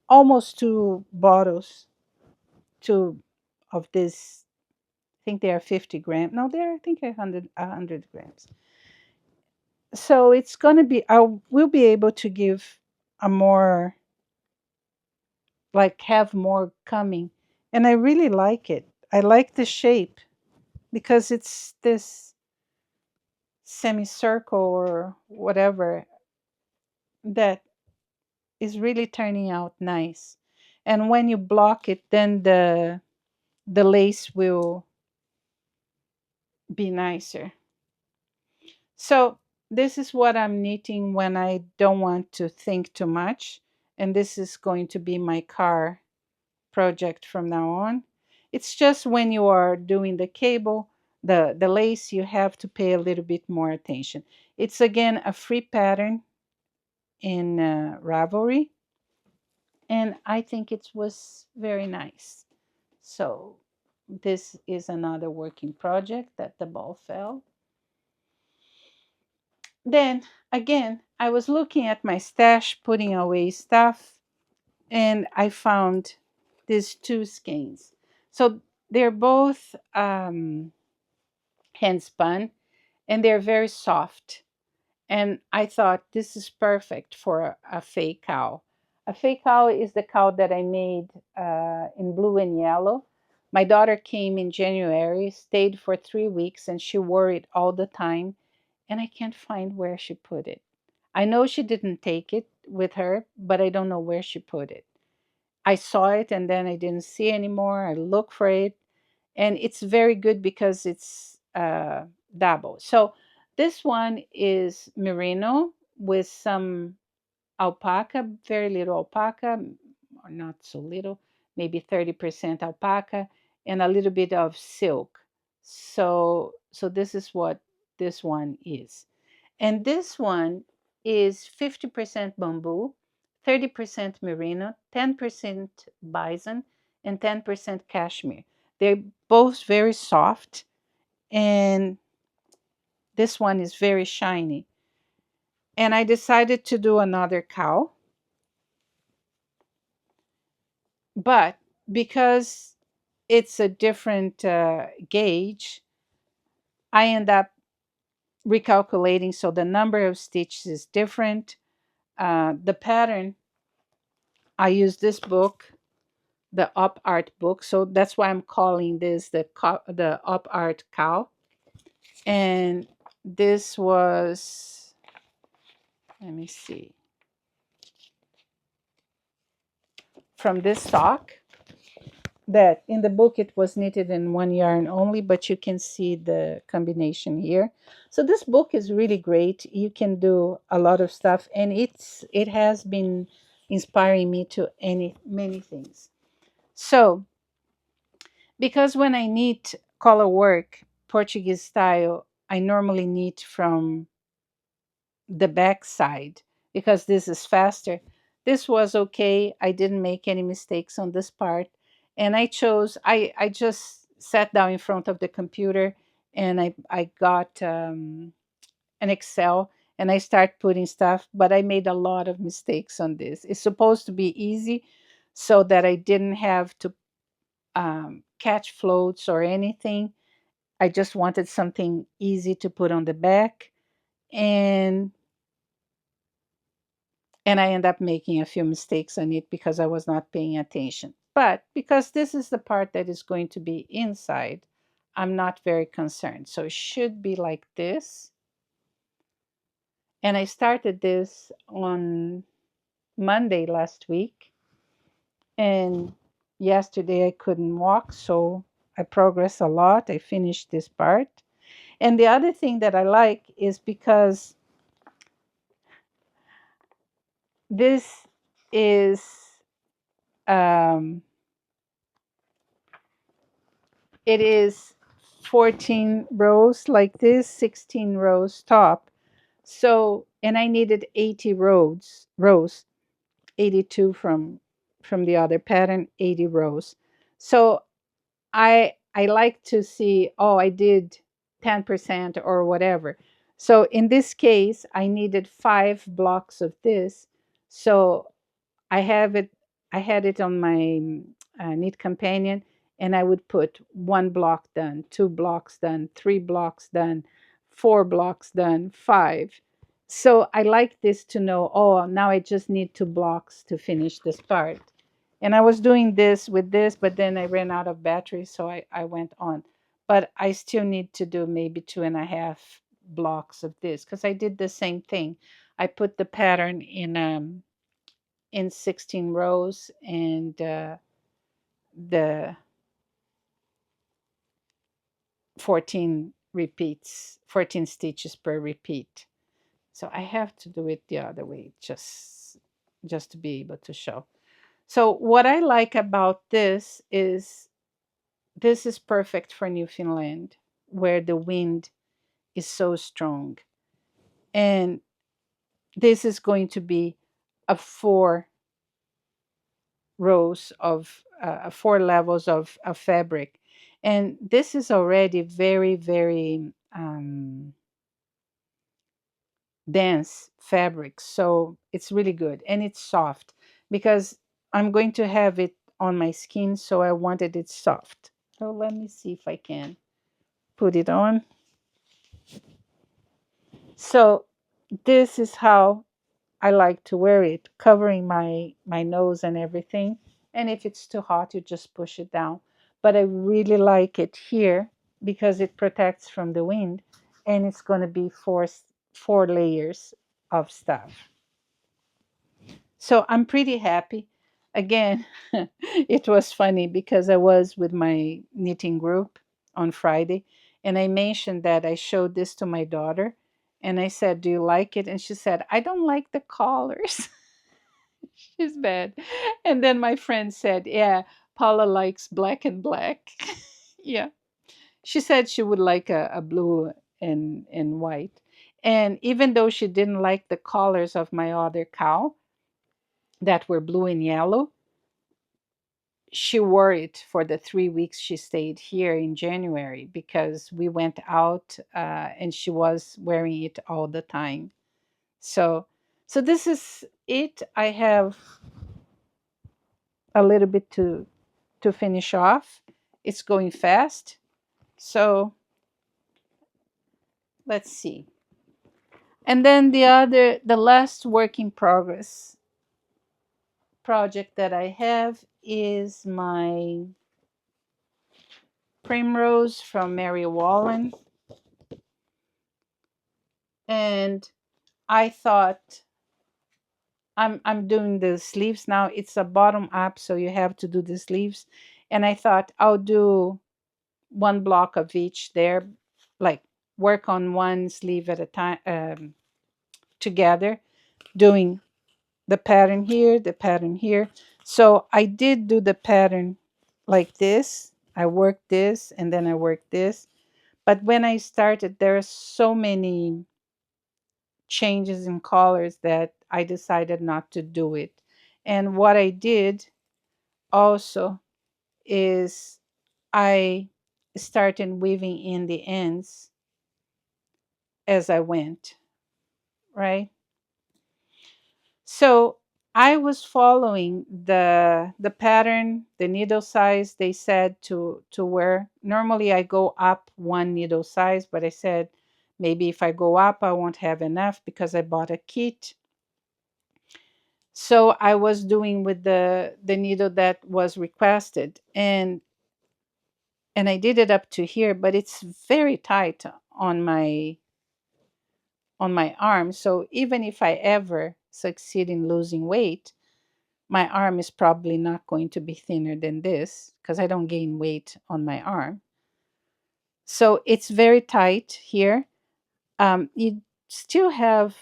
almost two bottles, two of this. I think they are 50 grams. No, they're, I think, 100 grams. So it's going to be, I will be able to give a more like have more coming. And I really like it. I like the shape because it's this semicircle or whatever that is really turning out nice. And when you block it, then the lace will be nicer. So this is what I'm knitting when I don't want to think too much. And this is going to be my car project from now on. It's just when you are doing the cable, the lace, you have to pay a little bit more attention. It's again a free pattern in Ravelry, and I think it was very nice. So this is another working project that the ball fell. Then again, I was looking at my stash, putting away stuff, and I found these two skeins. So they're both hand spun, and they're very soft. And I thought this is perfect for a fake cow. A fake cow is the cow that I made in blue and yellow. My daughter came in January, stayed for 3 weeks, and she wore it all the time. And I can't find where she put it. I know she didn't take it with her, but I don't know where she put it. I saw it and then I didn't see it anymore. I looked for it, and it's very good because it's double. So this one is merino with some alpaca, very little alpaca, or not so little, maybe 30% alpaca, and a little bit of silk. So this is what this one is. And this one is 50% bamboo, 30% merino, 10% bison, and 10% cashmere. They're both very soft, and this one is very shiny. And I decided to do another cow, but because it's a different gauge, I end up recalculating. So the number of stitches is different. The pattern, I use this book, the Op Art book. So that's why I'm calling this the Op Art cow. And this was, let me see, from this sock that in the book it was knitted in one yarn only, but you can see the combination here. So this book is really great. You can do a lot of stuff, and it has been inspiring me to many things. So because when I knit color work Portuguese style, I normally knit from the back side because this is faster. This was okay. I didn't make any mistakes on this part. And I just sat down in front of the computer, and I got an Excel, and I start putting stuff, but I made a lot of mistakes on this. It's supposed to be easy so that I didn't have to catch floats or anything. I just wanted something easy to put on the back, and I end up making a few mistakes on it because I was not paying attention. But because this is the part that is going to be inside, I'm not very concerned. So it should be like this. And I started this on Monday last week, and yesterday I couldn't walk, so I progressed a lot. I finished this part. And the other thing that I like is because this is um, it is 14 rows like this, 16 rows top. So, and I needed 80 rows, 82 from the other pattern, 80 rows. So I like to see, oh, I did 10% or whatever. So in this case, I needed 5 blocks of this. So I have it. I had it on my Knit Companion, and I would put 1 block done, 2 blocks done, 3 blocks done, 4 blocks done, 5. So I like this to know. Oh, now I just need 2 blocks to finish this part, And I was doing this with this, but then I ran out of battery, so I went on. But I still need to do maybe 2.5 blocks of this because I did the same thing. I put the pattern in 16 rows, and the 14 repeats, 14 stitches per repeat. So I have to do it the other way, just to be able to show. So what I like about this is perfect for Newfoundland, where the wind is so strong. And this is going to be a 4 rows of 4 levels of fabric. And this is already very, very dense fabric. So it's really good. And it's soft because I'm going to have it on my skin. So I wanted it soft. So let me see if I can put it on. So this is how I like to wear it, covering my nose and everything. And if it's too hot, you just push it down. But I really like it here because it protects from the wind, and it's going to be four layers of stuff. So I'm pretty happy. Again, it was funny because I was with my knitting group on Friday, and I mentioned that I showed this to my daughter, and I said, "Do you like it?" And she said, "I don't like the colors." She's bad. And then my friend said, "Yeah, Paula likes black and black." Yeah. She said she would like a blue and white. And even though she didn't like the colors of my other cow that were blue and yellow, she wore it for the 3 weeks she stayed here in January because we went out and she was wearing it all the time. So, so this is it. I have a little bit to finish off. It's going fast. So let's see. And then the last work in progress project that I have is my Primrose from Mary Wallen. And I thought I'm doing the sleeves now. It's a bottom up, so you have to do the sleeves. And I thought I'll do 1 block of each there, like work on one sleeve at a time together, doing the pattern here, the pattern here. So I did do the pattern like this. I worked this and then I worked this. But when I started, there are so many changes in colors that I decided not to do it. And what I did also is I started weaving in the ends as I went, right? So I was following the pattern, the needle size they said to wear. Normally I go up 1 needle size, but I said maybe if I go up I won't have enough because I bought a kit. So I was doing with the needle that was requested, and I did it up to here, but it's very tight on my arm. So even if I ever succeed in losing weight, my arm is probably not going to be thinner than this because I don't gain weight on my arm. So it's very tight here. You still have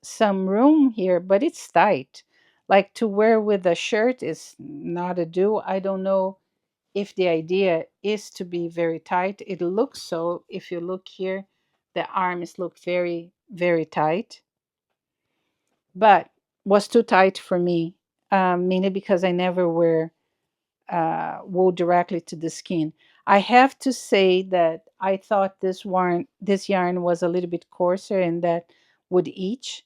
some room here, but it's tight. Like to wear with a shirt is not a do. I don't know if the idea is to be very tight. It looks so. If you look here, the arms look very, very tight, but was too tight for me, mainly because I never wear wool directly to the skin. I have to say that I thought this yarn was a little bit coarser and that would itch.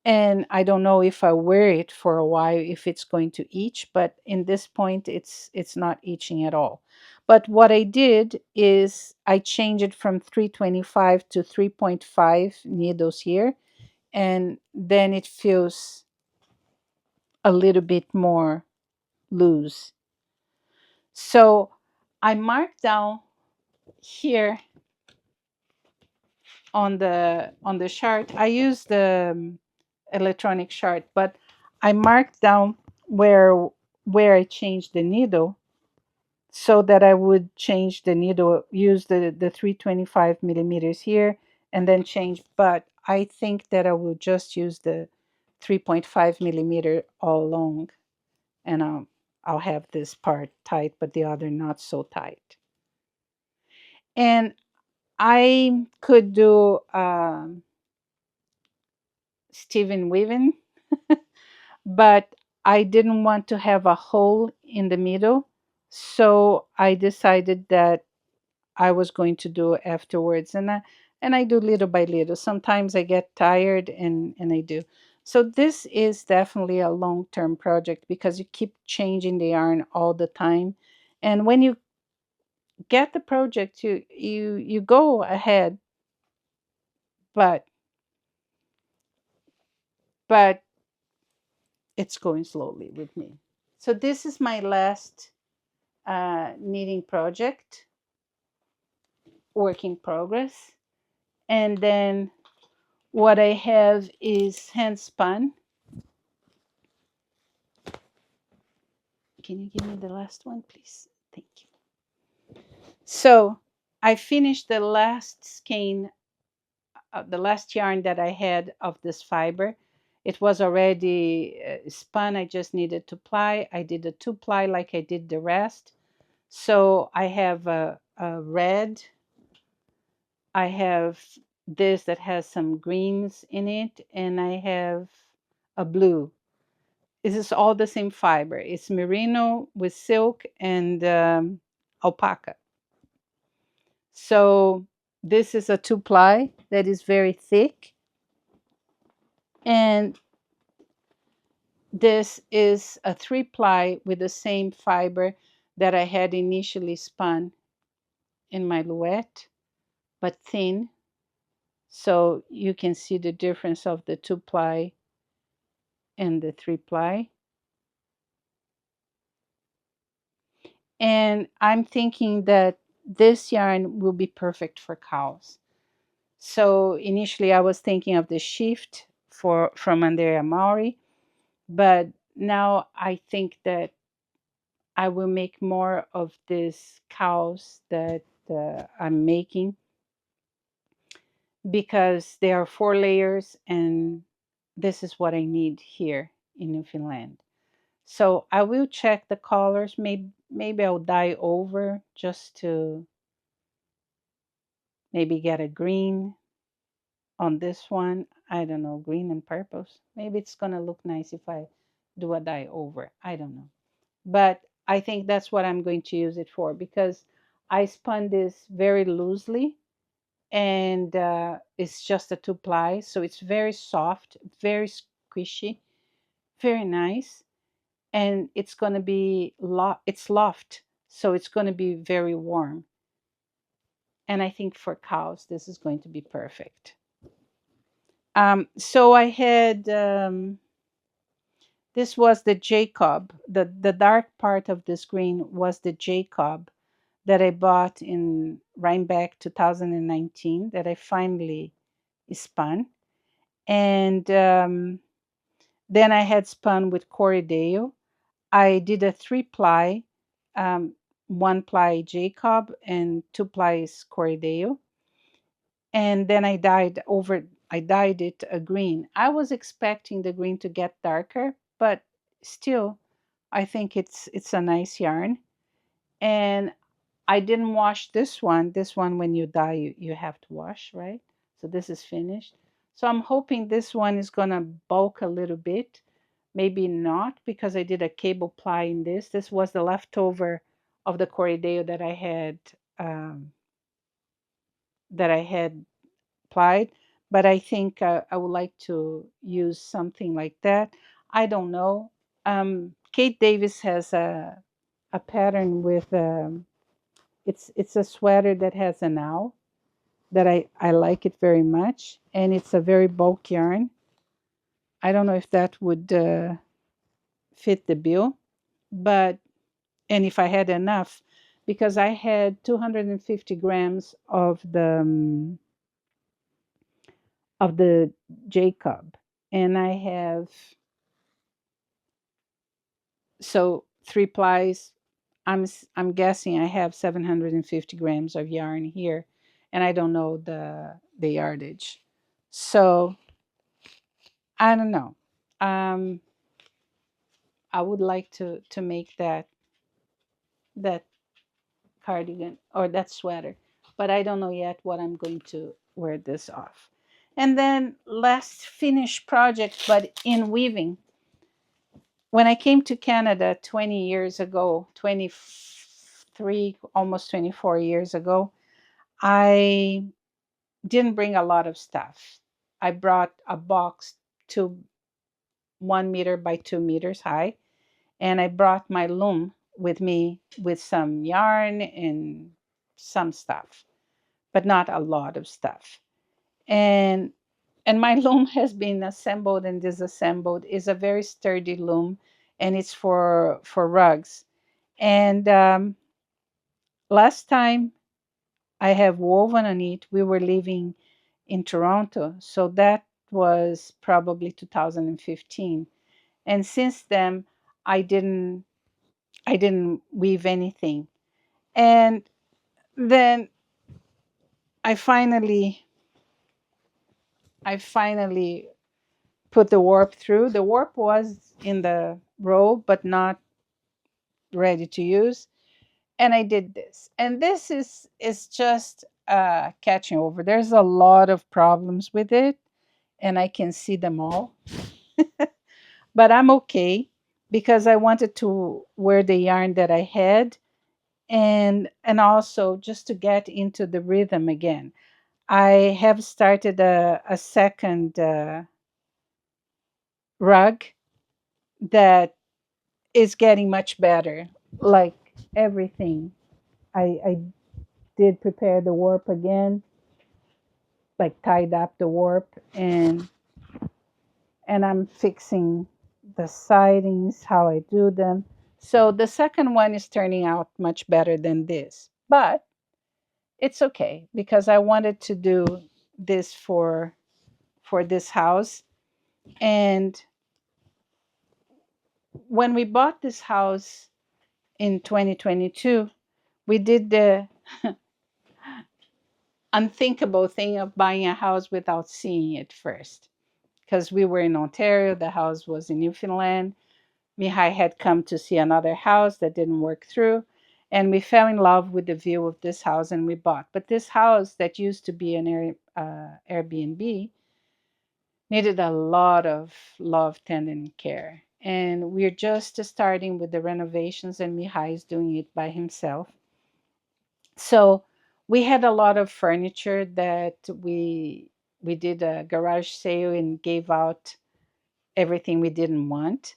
And I don't know if I wear it for a while if it's going to itch, but in this point it's not itching at all. But what I did is I changed it from 325 to 3.5 needles here, and then it feels a little bit more loose. So I marked down here on the chart. I use the electronic chart, but I marked down where I changed the needle so that I would change the needle, use the 325 millimeters here, and then change. But I think that I will just use the 3.5 millimeter all along, and I'll have this part tight, but the other not so tight. And I could do Stephen Weaving, but I didn't want to have a hole in the middle. So I decided that I was going to do afterwards. And I do little by little. Sometimes I get tired and I do. So this is definitely a long-term project because you keep changing the yarn all the time. And when you get the project, you go ahead, but but it's going slowly with me. So this is my last knitting project, work in progress. And then what I have is hand spun. Can you give me the last one, please? Thank you. So I finished the last skein, the last yarn that I had of this fiber. It was already spun. I just needed to ply. I did a 2-ply like I did the rest. So I have a red. I have this that has some greens in it, and I have a blue. This is all the same fiber. It's merino with silk and alpaca. So this is a 2-ply that is very thick. And this is a 3-ply with the same fiber that I had initially spun in my Louette, but thin. So you can see the difference of the 2-ply and the 3-ply. And I'm thinking that this yarn will be perfect for cows. So initially I was thinking of the shift from Andrea Mauri, but now I think that I will make more of these cows that I'm making because they are 4 layers and this is what I need here in Newfoundland. So I will check the colors. Maybe I'll dye over just to maybe get a green on this one. I don't know, green and purples. Maybe it's gonna look nice if I do a dye over. I don't know. But I think that's what I'm going to use it for because I spun this very loosely and it's just a 2-ply. So it's very soft, very squishy, very nice. And it's going to be, it's loft. So it's going to be very warm. And I think for cows, this is going to be perfect. So I had, this was the Jacob. The dark part of this green was the Jacob that I bought in Rhinebeck 2019 that I finally spun. And then I had spun with Corriedale. I did a 3-ply, 1-ply Jacob and 2-plies Corriedale. And then I dyed it a green. I was expecting the green to get darker, but still I think it's a nice yarn. And I didn't wash this one. This one, when you dye, you have to wash, right? So this is finished. So I'm hoping this one is going to bulk a little bit. Maybe not because I did a cable ply in this. This was the leftover of the Corriedale that I had plied. But I think I would like to use something like that. I don't know. Kate Davis has a pattern with it's a sweater that has an owl that I like it very much, and it's a very bulk yarn. I don't know if that would fit the bill, but and if I had enough, because I had 250 grams of the Jacob, and I have, so three plies. I'm guessing I have 750 grams of yarn here, and I don't know the yardage. So I don't know. Um, I would like to make that cardigan or that sweater, but I don't know yet what I'm going to wear this off. And then last finished project, but in weaving. When I came to Canada 20 years ago, 23, almost 24 years ago, I didn't bring a lot of stuff. I brought a box to 1 meter by 2 meters high, and I brought my loom with me with some yarn and some stuff, but not a lot of stuff. And my loom has been assembled and disassembled. It's a very sturdy loom, and it's for rugs. And last time I have woven on it, we were living in Toronto, so that was probably 2015. And since then, I didn't I didn't weave anything. And then I finally I finally put the warp through. The warp was in the roll, but not ready to use. And I did this. And this is just catching over. There's a lot of problems with it, and I can see them all. But I'm okay because I wanted to wear the yarn that I had, and also just to get into the rhythm again. I have started a second rug that is getting much better. Like everything, I did prepare the warp again, like tied up the warp, and I'm fixing the sidings, how I do them. So the second one is turning out much better than this, but it's okay because I wanted to do this for this house. And when we bought this house in 2022, we did the unthinkable thing of buying a house without seeing it first. Because we were in Ontario, the house was in Newfoundland. Mihai had come to see another house that didn't work through, and we fell in love with the view of this house and we bought. But this house that used to be an Airbnb needed a lot of love, tending, and care. And we're just starting with the renovations, and Mihai is doing it by himself. So we had a lot of furniture that we did a garage sale and gave out everything we didn't want.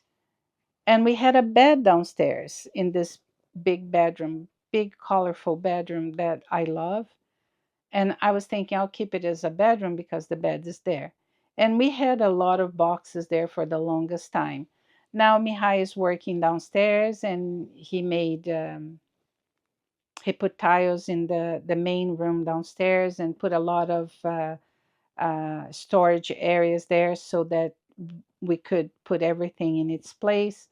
And we had a bed downstairs in this big bedroom, big colorful bedroom that I love. And I was thinking I'll keep it as a bedroom because the bed is there. And we had a lot of boxes there for the longest time. Now Mihai is working downstairs, and he put tiles in the main room downstairs and put a lot of storage areas there so that we could put everything in its place.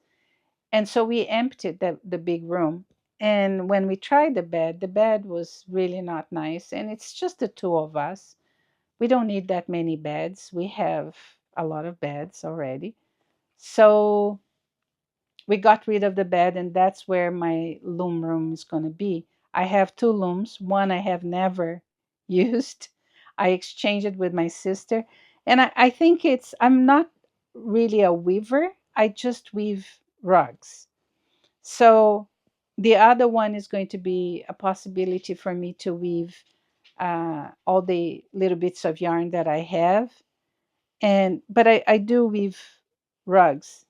And so we emptied the big room. And when we tried the bed was really not nice. And it's just the two of us. We don't need that many beds. We have a lot of beds already. So we got rid of the bed, and that's where my loom room is going to be. I have two looms. One I have never used. I exchanged it with my sister. And I think I'm not really a weaver. I just weave rugs. So the other one is going to be a possibility for me to weave all the little bits of yarn that I have. And but I do weave rugs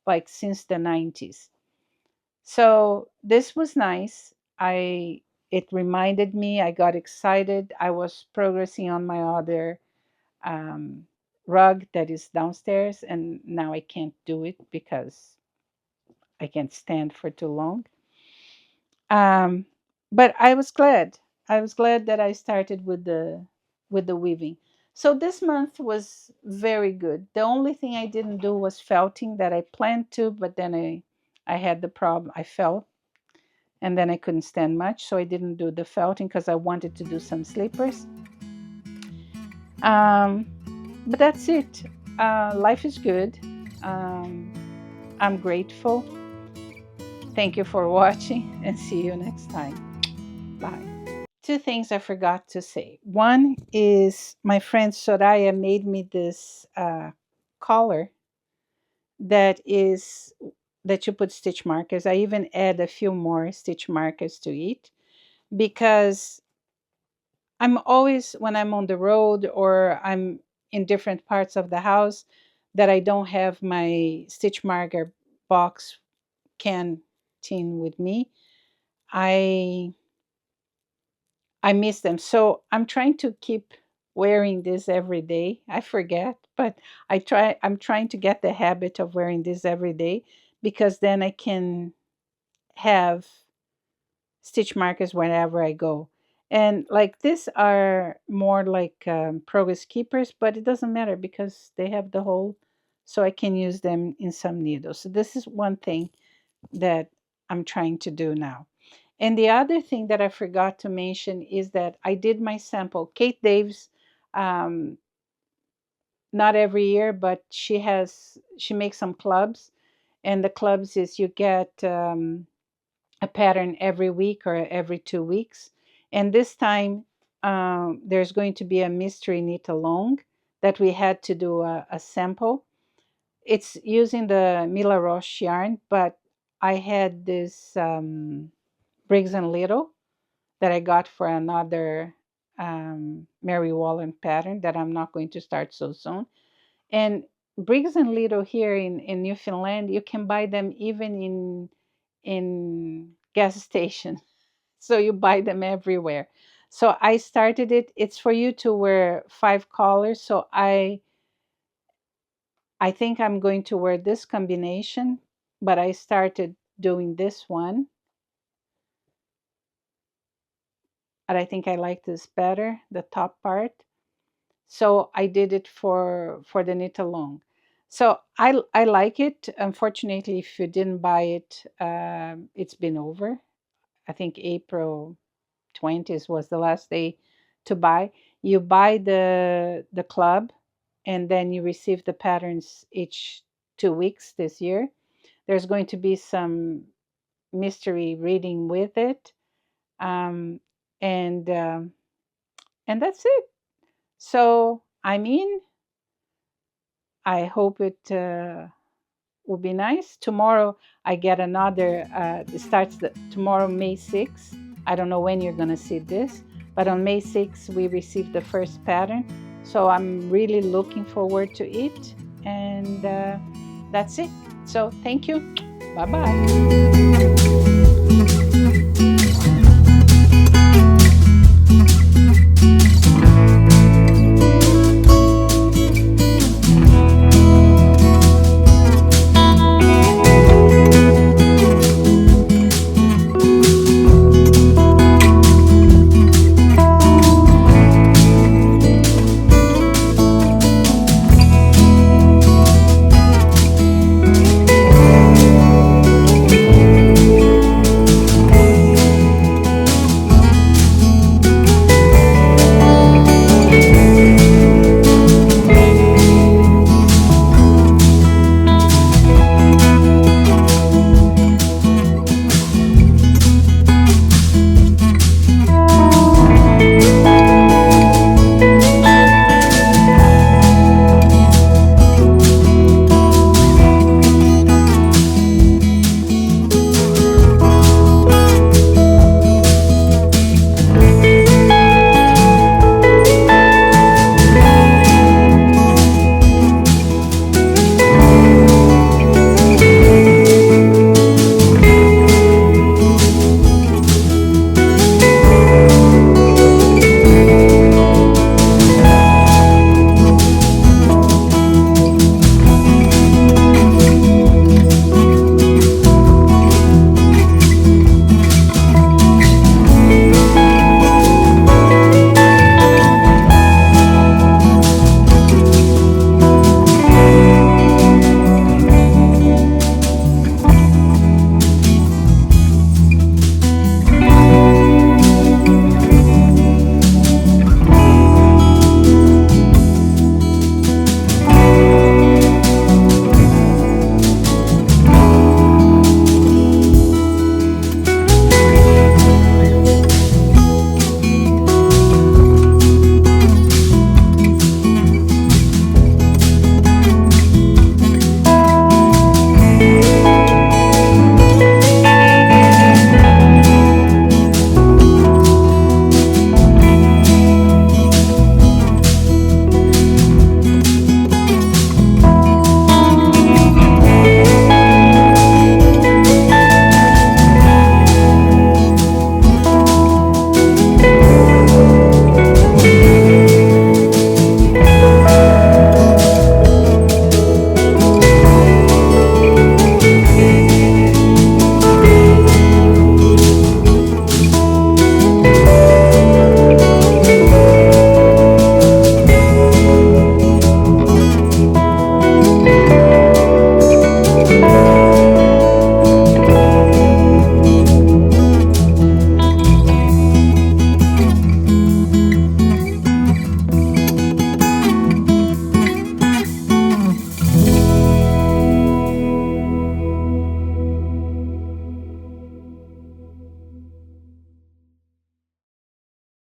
like since the 90s. So this was nice. It reminded me, I got excited. I was progressing on my other um, rug that is downstairs, and now I can't do it because I can't stand for too long. Um, but I was glad. I was glad that I started with the weaving. So this month was very good. The only thing I didn't do was felting that I planned to, but then I had the problem. I fell and then I couldn't stand much, so I didn't do the felting because I wanted to do some slippers. Um, but that's it. Life is good. Um, I'm grateful. Thank you for watching and see you next time. Bye. Two things I forgot to say. One is my friend Soraya made me this collar that is that you put stitch markers. I even add a few more stitch markers to it because I'm always, when I'm on the road or I'm in different parts of the house, that I don't have my stitch marker box canteen with me. I I miss them. So I'm trying to keep wearing this every day. I forget, but I'm trying to get the habit of wearing this every day because then I can have stitch markers wherever I go. And like these are more like progress keepers, but it doesn't matter because they have the hole, so I can use them in some needles. So this is one thing that I'm trying to do now. And the other thing that I forgot to mention is that I did my sample. Kate Daves, um, not every year, but she makes some clubs, and the clubs is you get a pattern every week or every 2 weeks. And this time, there's going to be a mystery knit along that we had to do a sample. It's using the Mila Roche yarn, but I had this Briggs and Little that I got for another Mary Wallen pattern that I'm not going to start so soon. And Briggs and Little here in Newfoundland, you can buy them even in gas stations. So you buy them everywhere. So I started it. It's for you to wear 5 collars. So I think I'm going to wear this combination, but I started doing this one. And I think I like this better, the top part. So I did it for the knit along. So I like it. Unfortunately, if you didn't buy it, it's been over. I think April 20th was the last day to buy. You buy the club, and then you receive the patterns each 2 weeks this year. There's going to be some mystery reading with it, um, and that's it. So I'm in. I hope it will be nice. Tomorrow I get another. It starts tomorrow, May 6th. I don't know when you're gonna see this, but on May 6th we received the first pattern. So I'm really looking forward to it, and that's it. So thank you. Bye bye.